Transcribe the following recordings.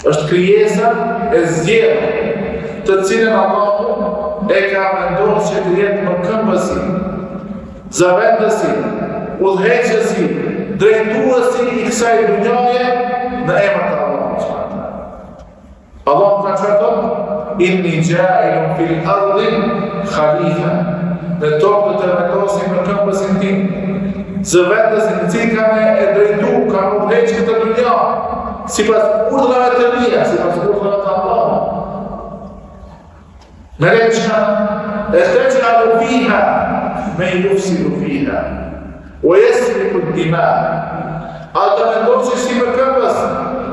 është krijesa e zgjedhur, të cilën Allahu e ka vendosur që të jetë më këmbësi, zëvendësi, udhëheqësi, drejtuesi i kësaj dhunjaje në emër të Allahut. Allahu ka thënë: "Inni ja'ilun fil ardi khalifa." Në tokë të vendosim në këmbësin tim, zëvendësin në cilë kanë e drejtu, kanë udhëheqë këtë dhunja, sipas urdhrave të mia, sipas urdhrave të Allahut. Melekësha e taj'alu fiha men yufsidu fiha wa yasfiku ad-dima. Ata vendosin si për këmbës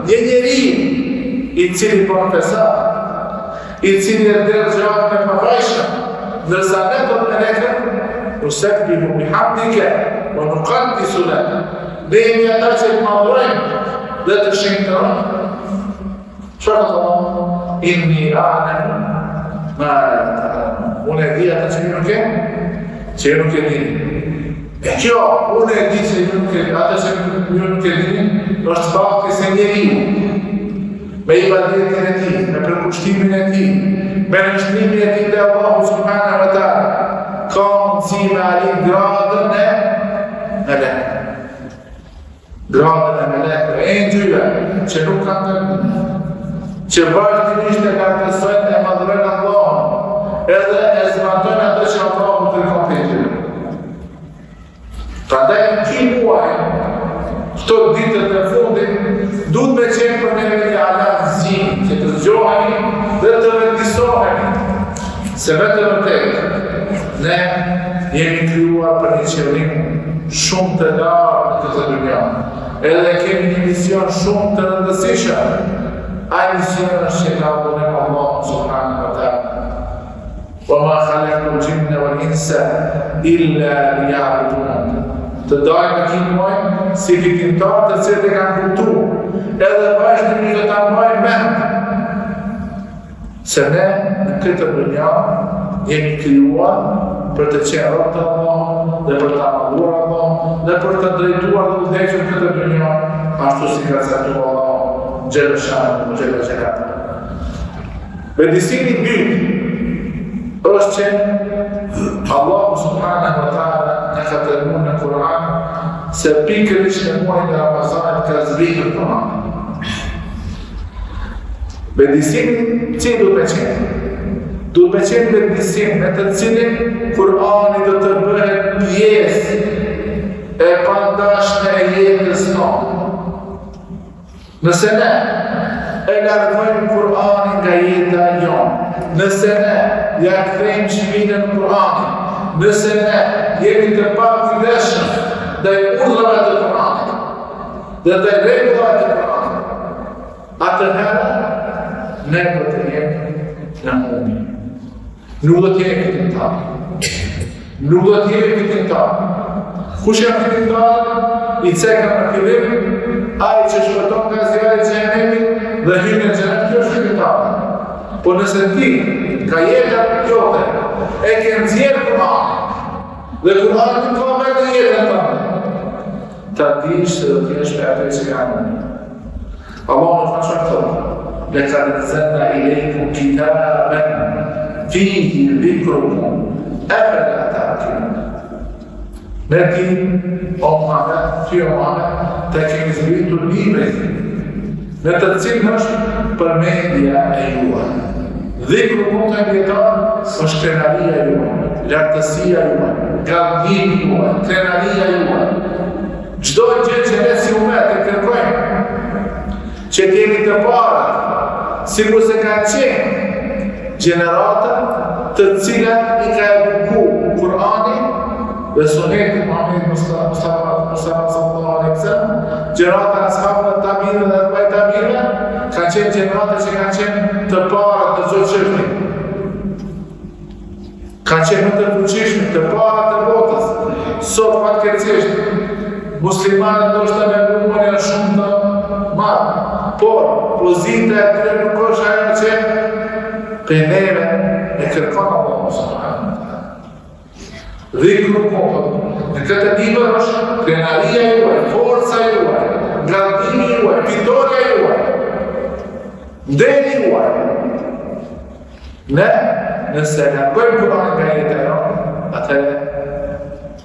një njeri i cili bën fesad, i cili e dërgjohet me pavajshëm, ndërsa ne do të melekët nusabbihu bihamdika wa nuqaddisu lak. Ne jemi ata që të madhrojmë dhe të shenjtojmë. Çfarë do të thonë? Inni a'lamu ma la ta'lamun. Unë e di ata që ju nuk e dini. E kjo, unë e di që ata që ju nuk e dini, është fakti se njeriu me ibadetin e tij, me përkushtimin e tij, me nështrimin e tij te Allahu subhanahu wa ta'ala, ka mundësi me arrit gradën e melek. Gradën e melek, e engjëjve që nuk kanë të që vazhdimisht e kanë kësojnë e madhrojnë Allahun, edhe e zbatojnë atë që Allahu të kërkon të engjëjve. Prandaj në ki muaj, këto ditët e fundit, duhet me qenë për neve një alazim, që të zgjohemi dhe të vendisohemi, se vetë vërtet, ne jemi krijuar për një qëllim shumë të lartë në këtë dhunja, edhe kemi një mision shumë të rëndësishëm. Ai mision është që ka dhënë Allahu subhanahu wa ta'ala. Wa ma khalaqtu al-jinna wal-insa illa liya'budun. Të dajnë në kinë muaj, si fitimtar të cilët e kanë kuptu, edhe vazhdimisht do ta mbajnë mend. Se ne në këtë dhunja jemi krijuar për të qenë rob të Allahut dhe për ta madhruar Allahun dhe për të drejtuar dhe udhëhequr këtë dhunja ashtu si ka caktuar Allahu xhela shanu xhela xhelat. Vendisimi i dytë është që Allahu subhanahu wa ta'ala në ka treguar në Kur'an se pikërisht në muajin e Ramazanit ka zbritur Kur'ani. Vendisimi që duhet me qenë? Duhet me qenë vendisim me të cilin Kur'ani do të bëhet pjesë e pandashme e jetës tonë. Nëse ne e largojmë Kur'anin nga jeta jonë, nëse ne ja kthejmë shpinën në Kur'anin, nëse ne jemi të pakujdesshëm ndaj urdhrave të Kur'anit dhe ndaj rregullave të Kur'anit, atëherë ne do të jemi në humbje. Nuk do të jemi fitimtar. Nuk do të jemi fitimtar. Kush janë fitimtar? I cekën në fillim, ai që shpëton nga zjarri i xhenemit dhe hyn në xhenet, kjo është fitimtar. Po nëse ti ka jeta jote e ke nxjerrë Kur'anin dhe Kur'ani nuk ka më në jetën tënde, ta dish se do të jesh me atë që janë. Allahu në faqën thonë: "Laqad anzalna ilaykum kitaban fihi dhikrukum afala ta'qilun." Ne ti, o Muhammed, ty o Muhammed, të kemi zbritur librin në të cilën është përmendja e juaj. Dhikrukum të ndjeton është krenaria juaj, lartësia juaj, gabimi juaj, krenaria juaj. Çdo gjë që ne si umet e kërkojmë, që kemi të parë, sikur se ka qenë gjenerata të cilat i ka eduku Kur'ani dhe Suneti Muhammed Mustafa sallallahu alaihi wasallam, gjenerata ashabëve të tabiinëve dhe atba'it tabiinëve, kanë qenë gjenerata që kanë qenë të parët në çdo çështje. Kanë qenë më të fuqishëm, të parët të botës. Sot fatkeqësisht muslimanët ndoshta me numër janë shumë të madh, por pozita e tyre nuk është ajo që për neve e kërkon Allahu subhanahu wa ta'ala. Dhikrukum, në këtë libër është krenaria juaj, forca juaj, gradimi juaj, fitoria juaj. Ndeni juaj. Ne, nëse ne bëjmë Kur'anin nga jetë e jonë, atëherë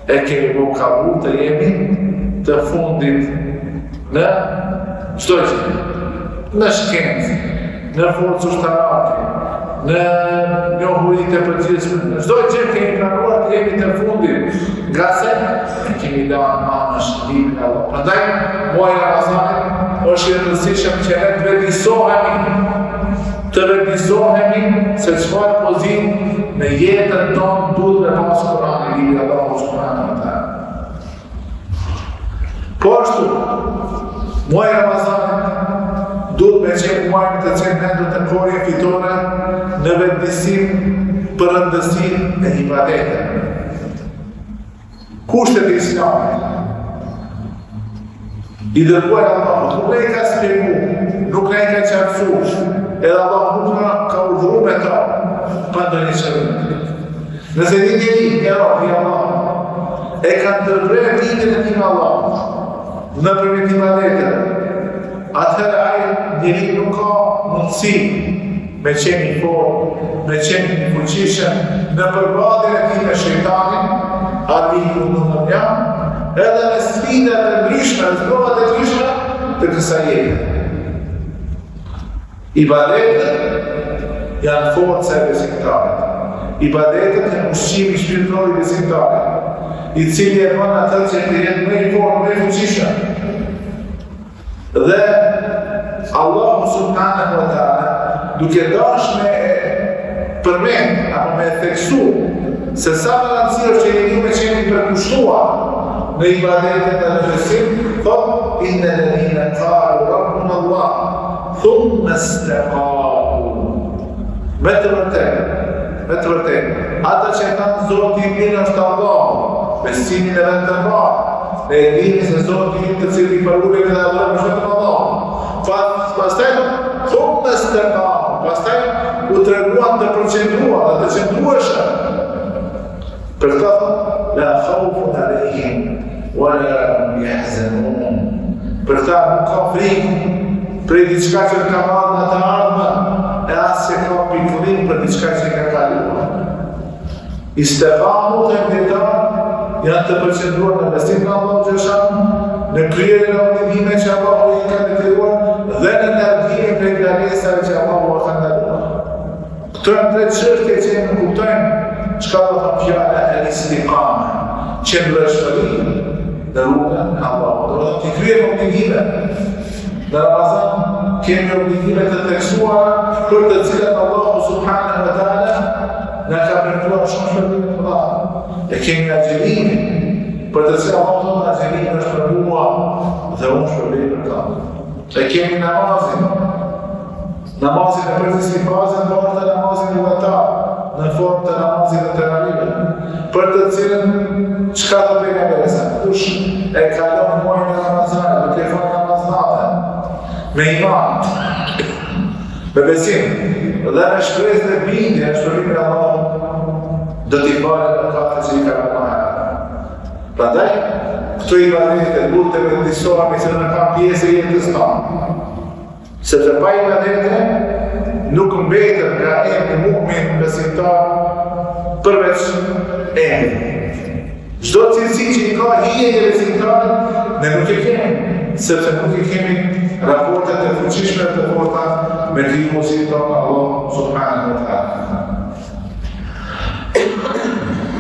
e kemi vokabu të jemi të fundit në çdo gjë. Në shkencë, në forcë ushtarake, në njohuritë e përgjithshme, në çdo gjë kemi planuar të jemi të fundit, nga se ne kemi lënë anësh librin e Allahut. Prandaj, muaji i Ramazanit është i rëndësishëm që ne të vedisohemi se çfarë pozitë në jetën tonë duhet me pas Kur'anin, librin e Allahut subhanahu wa taala. Po ashtu, muaji i Ramazanit duhet me qenë muaj të cilin ne do të korrijmë fitore në vendisim për rëndësinë e ibadeteve. Kushtet e Islamit. I dërguar Allahut, nuk ne ka shpjeguar, nuk ne ka qartësuar, edhe Allah nuk ka urdhëruar me ta pa ndonjë qëllim. Nëse një njeri e robi Allah e ka ndërprerë lidhjen e tij me Allahun nëpërmjet ibadeteve, atëherë ai njeri nuk ka mundësi me qenë i fortë, me qenë i fuqishëm në përballjen e tij me shejtanin, armiku në dunya, edhe në sfidat e ndryshme, në provat e ndryshme të kësaj jete. Ibadetet janë forca e besimtarit. Ibadetet janë ushqimi shpirtëror i besimtarit, i cili e bën atë që të jetë më i fortë, më i fuqishëm. Dhe Allahu subhanahu wa taala, duke dashur me përmend apo me theksu se sa më rëndësishme është që njeriu me qenë i përkushtuar në ibadetet e besimit, thotë inna alladhina qalu rabbuna Allah thumma istaqamu. Me të vërtetë, ata që kanë Zoti i mirë është Allahu, besimin e vetë të parë, ne e dini se Zoti i të cili përullet dhe adhurojmë vetëm Allahun. Pastaj thumma istaqamu, pastaj u treguan të përqendruar dhe të qëndrueshëm. Për këtë, la khawfun alayhim wala hum yahzanun. Për këtë nuk ka frikë për diçka që ka marrë në të ardhmen, e as që ka pikëllim për diçka që ka kaluar. Istiqamu të mbetërat janë të përqendruar në besimin në Allahun xhaleshan, në kryerjen e obligimeve që Allahu i ka detyruar dhe në largimin prej ngarkesave që Allahu ka ndaluar. Këto janë tre çështje që ne kuptojmë çka do të thotë fjala al-istiqama, qëndrueshmëri në rrugën e Allahut. Do të kryejmë obligimet. Në Ramazan kemi obligime të theksuara për të cilat Allahu subhanahu wa taala na ka premtuar shumë shpërbime të mëdha. E kemi agjerimin, për të cilat Allahu thotë agjerimi është për mua dhe unë shpërbim për ta. E kemi namazin e përgjithësi fazën bërë të namazin vullnetar, në formë të namazit të teravihut, për të cilën çka do pejgamberi sa kush e kalon muajin e Ramazanit duke fal namaz natën me iman, me besim dhe me shpresë dhe bindje në shpërbimin e Allahut do t'i falet mëkatet që i ka bërë. Prandaj këto ibadete duhet të vendisohemi se në kanë pjesë e jetës tonë. Sepse pa ibadete nuk mbetet nga emri mu'min besimtar përveç emri. Çdo cilësi që i ka hije e besimtarit, ne nuk e kemi, sepse nuk e kemi raportet e fuqishme të forta me krijuesin tonë Allah subhanahu wa taala.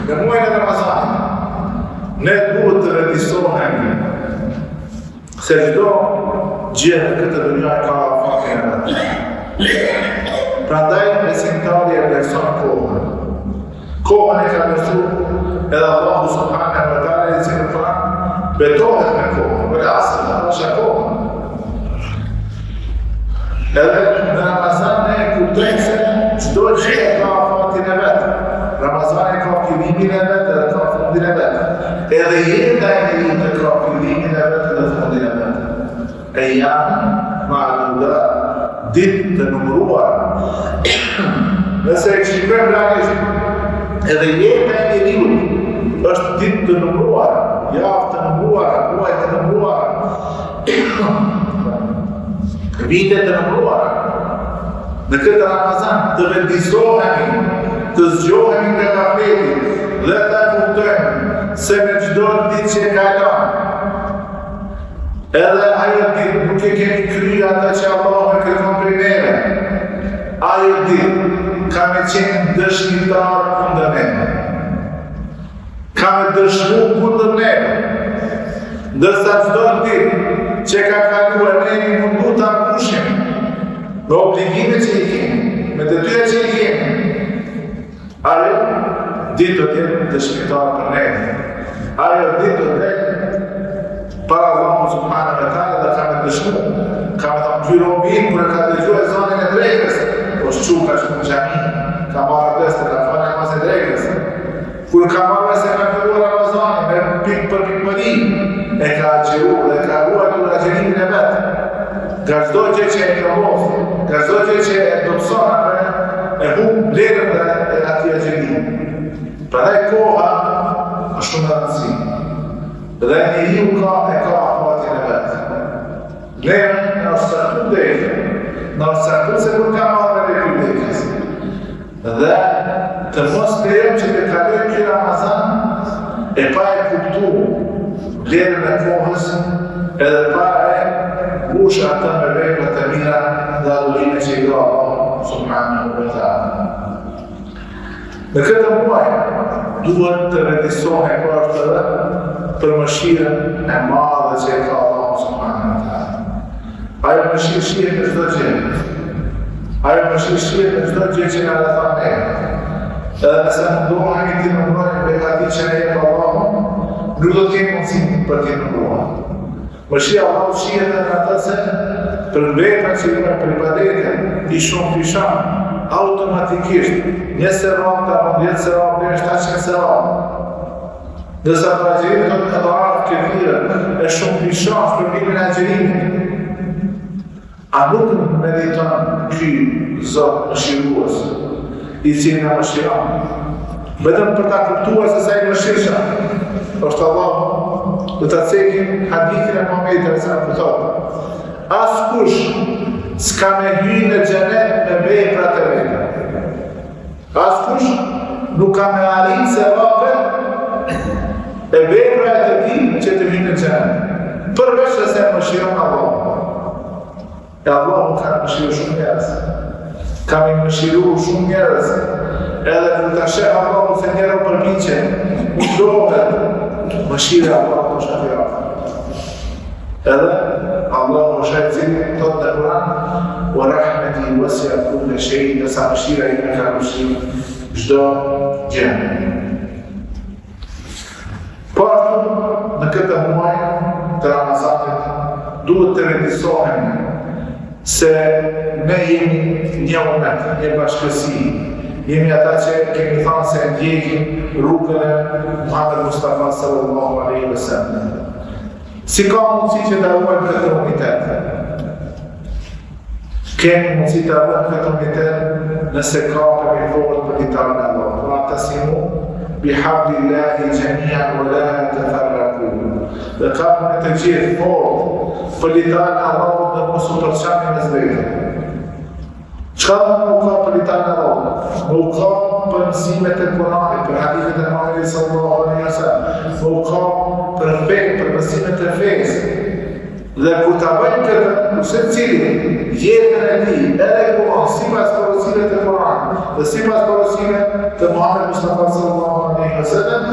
Në muajin e Ramazanit, ne duhet të vendisohemi se çdo gjë në këtë dynjë ka fatin e vet. Prandaj besimtari e vlerëson kohën. Kohën e ka vlerësuar edhe Allahu subhanahu wa taala i cili Kur'an betohet me kohën, për asë në kohën. Edhe në Ramazan ne kuptojmë se çdo gjë ka fatin e vet. Ramazani ka fillimin e vet dhe ka fundin e vet. Edhe jeta e njeriut ka fillimin e vet dhe fundin e vet. E janë ma'dudat, ditë të numëruara. Nëse e shikojmë realisht, edhe jeta e njeriut është ditë të numëruara, javë të numëruara, muaj të numëruara, vite të numëruara. në këtë Ramazan të vendisohemi, të zgjohemi nga gafleti dhe të kuptojmë se me çdo ditë që kalon, edhe ajo ditë nuk e kemi kryer ata që Allah e kërkon prej neve. Ajo ditë ka me qenë dëshmitar kundër neve. Ka me dëshmu kundër neve. Ndërsa çdo ditë që ka kaluar ne mundu ta mbushim me obligimet që i kemi, me detyrat që i kemi. Ajo ditë do të jetë dëshmitar për ne. Ajo ditë do të jetë para Allahu subhanahu wa taala dhe ka me dëshmu, ka me thënë ky robi kur ka dëgjuar ezanin e drekës, po shquka që në xhami, ka marrë deste, ka falë namaz e drekës. Kur ka marrë se ka filluar Ramazani me pikë për pikëmëri, e ka agjeru dhe ka ruajtur agjerimin e vetë. Nga çdo gjë që e promof, nga çdo gjë që e dobëson e humb vlerën e atij agjerimi. Prandaj koha është shumë e rëndësishme. Dhe njeriu ka afatin e vetë. Vlerën në është saktu dhejtë, në është saktu se kur ka marrë dhe kërëdekës. Dhe të mos përëm që të kaloj kjo Ramazan e pa e kuptu vlerën e kohës edhe pa e bush ata me veprat e mira dhe adhurime që i ka Allah subhanahu wa taala. Në këtë muaj duhet të vendisohemi për mëshirën e madhe që e ka Allah subhanahu wa taala. Ajo mëshirë shihet në çdo gjë. Ajo mëshirë shihet në çdo gjë që na thon ne. Edhe nëse mundohemi të numërojmë begatit që ne jep Allahu, nuk do të kemi mundësi për të numëruar. Mëshira e Allahut shihet në atë se për vepra që i për ibadete, i shumë fishan, automatikisht, një seram të apo 10 seram, dhe 700 seram. Nësa për agjerimit do të edharaf këthire, e shumë fishan, shpërbimin e agjerimit. A nuk mediton ky Zot mëshirues, i cili na mëshiron. Vetëm për ta kuptuar se sa i mëshirshëm është Allah, do ta cekim hadithin e Muhamedit sallallahu alaihi wasallam. Askush s'ka me hyrë në xhenet me veprat e veta. Askush nuk ka me arritë sevapet e veprat e tij që të hyrë në xhenet. Përveç se mëshiron Allah. E Allah nuk ka mëshiru shumë njerëz. Ka me mëshiru shumë njerëz. Edhe kur ta sheh Allah se njerë o përpiqe, mundohet, mëshira Allah është afirata. Edhe Allah është ai i cili thot në Kur'an: "Wa rahmeti wasi'at kulla shay", nësa mëshira ime ka mëshirë çdo gjë. Po ashtu në këtë muaj të Ramazanit duhet të vendisohemi se ne jemi një umet, një bashkësi. Jemi ata që kemi thënë se ndjekim rrugën e Muhammed Mustafa sallallahu alaihi wasallam. Si ka mundësi që të ruajmë këtë unitet? Kemi mundësi të ruajmë këtë unitet nëse kapemi fort për ditarën e Allahut. Wa'tasimu bihablillahi jami'an wa la tafarraqu. Dhe kapemi të gjithë fort për ditarën e Allahut dhe mos u përçani mes vetëve. Çka nuk ka për ditarën e Allahut? Nuk ka për mësimet e Kuranit, për hadithet e Muhamedit sallallahu alaihi wasallam, nuk ka për fejt, për mësimet e fejs. Dhe kur ta bëjmë këtë, secili jetën e tij, edhe Kur'an, sipas porosive të Kuranit dhe sipas porosive të Muhamedit Mustafa sallallahu alaihi wasallam,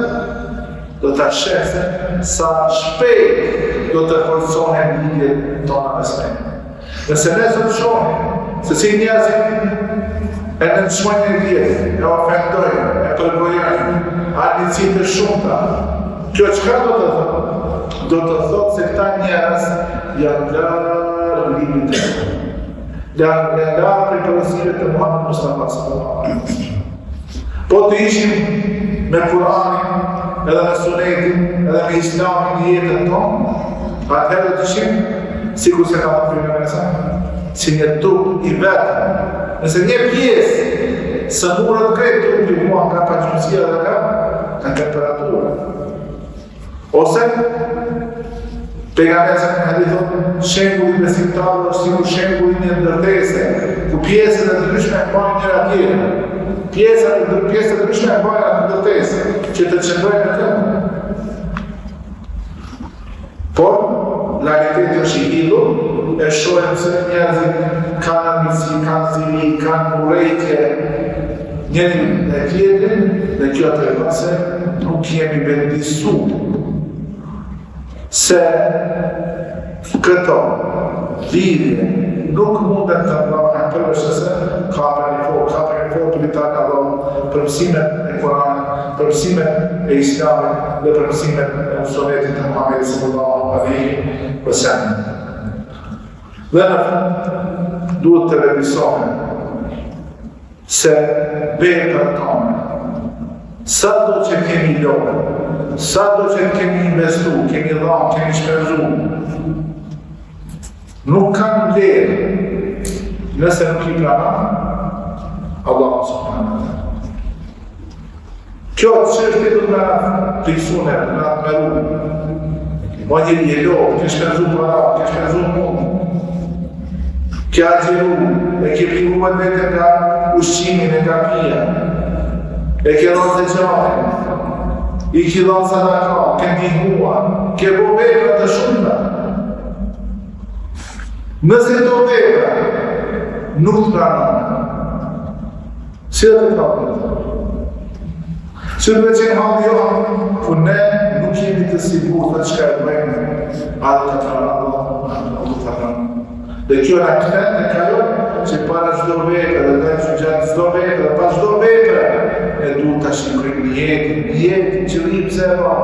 do ta shehse sa shpejt do të forcohen lidhjet tona mes ne. Nëse ne sot shohim se si njerëzit e nënçmojnë e vjetë, e ofendojnë, e përgojnë, armitësit e shumëta. Kjo çka do të thotë? Do të thotë se këta njerëz janë larë limit e të. Janë larë për porosive të Muhamedit Mustafa sallallahu alaihi wasallam. Po të ishim me Kur'anin, edhe me Sunetin, edhe me Islamin në jetën tonë, atëherë do të ishim sikur se ka të primë me sa, si një trup i vetë. Nëse një pjesë së murët krejt trupi mua nga paqësia dhe nga temperatura. Ose Pejgamberi në hadith shembulli besimtarëve është sikur shembulli një ndërtese, ku pjesët e ndryshme bajnë njëra tjetrën. Pjesët e ndryshme bajnë atë ndërtese, që të qëndrojnë në këmbë. Por, realiteti është i hidhur, e shohim se njerëzit kanë ambici, kanë zili, kanë urrejtje njëri me tjetrin, dhe kjo tregon se nuk jemi bendisu se këto lidhje nuk mundet të bëhen përveç se ka për për i takë Allah, për mësimet e Koranit, për mësimet e Islamit dhe për mësimet e Sunetit të Muhamedit sallallahu alaihi wasallam. Dhe në fund duhet të revizohen se veprat tona, sa do që kemi lopë, sa do që kemi investu, kemi dhanë, kemi shpenzu, nuk kanë vlerë nëse nuk i pranon Allah subhanahu wa ta'ala. Kjo çështje do të na fiksune, do na meru. Ma njëri e lopë, ke shpenzu para, ke shpenzu mund. Ke agjeru, e ke privuar vete nga ushqimin e nga pia, e ke dhënë të gjahën, i ke dhënë sadaka, ke ndihmuar, ke bo vepra të shumta. Nëse do vepra nuk të pranon, si dhe të pranon? Si dhe që në halë johë, ku ne nuk jemi të sigur të qëka e bëjmë, adhe të pranon. Dhe kjo në këtë në kajo, që para çdo vepre, dhe të gjatë çdo vepre, dhe pas çdo vepre, e duhet ta shikojmë jetë që rrim pse e bën.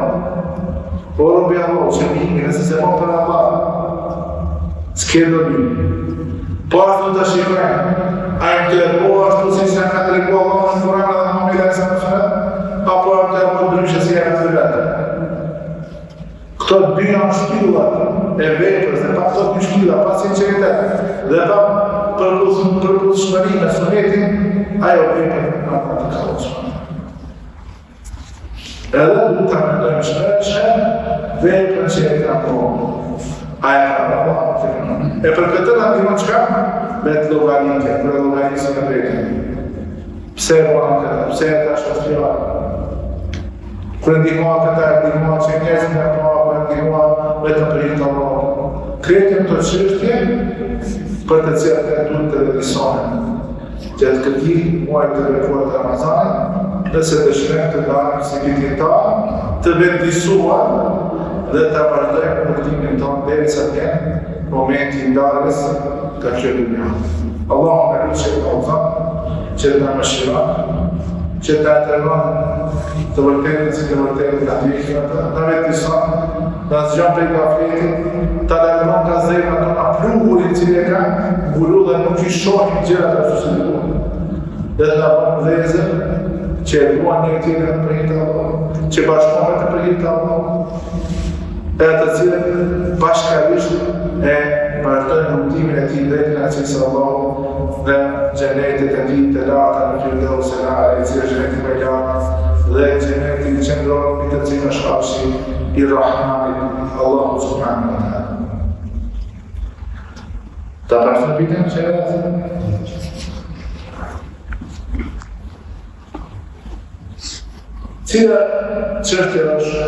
Por robi Allah, që rrim, nëse se bën për Allah, s'ke do një. Po ashtu ta shikojmë, a i të po ashtu si që ka të regu Allah në Kur'an dhe Muhamedi sallallahu alaihi wasallam, apo të e po ndryshe si e të vetë. Këto dy janë shpillat e veprës, dhe pa këto dy shpillat, pa sinceritet, dhe pa përputhshmëri me Sunetin, ajo vepër nuk ka të kallëshme. Edhe duhet ta mendojmë shpesh veprën që e ka bërë. Aja ka Allah, e për këtë në ndihmon çka? Me të llogaritje, për llogarisën e vetën. Pse e bëna këtë? Pse e tash të shpjegar? Kur ndihmoa këta, ndihmoa që njerëzit nga pa, ndihmoa vetëm për hir të Allahut. Kretim të çështje për të cilat ne duhet të realizohen. Gjatë këtij muaji të bekuar të Ramazanit, nëse dëshirojmë të dalim si vitin të vendisuar dhe të vazhdojmë në kuptimin tonë derisa të jenë momenti i ndarjes nga kjo dunja. Allahu na lutë të udhëzon, që të na mëshiron, që të atërron të vërtetën si të vërtetën nga të na vendison, na zgjon prej gafletit, ta largon nga zemrat tona pluhurin që ne ka mbulu dhe nuk i shohim gjërat ashtu si duhet. Dhe të na bën vëllezër që e duan një tjetrin për hir të Allahut, që bashkohen për hir të Allahut, e të cilët bashkarisht e martojnë rrugtimin e tij drejt kënaqësisë së Allahut dhe xhenetit e tij të larta në Firdaus e Ala, i cili është xheneti më i lartë dhe xheneti i qendron mbi të cilin është arshi i Rahmanit, Allahu subhanahu wa taala. Ta përshëndetem që cila çështje është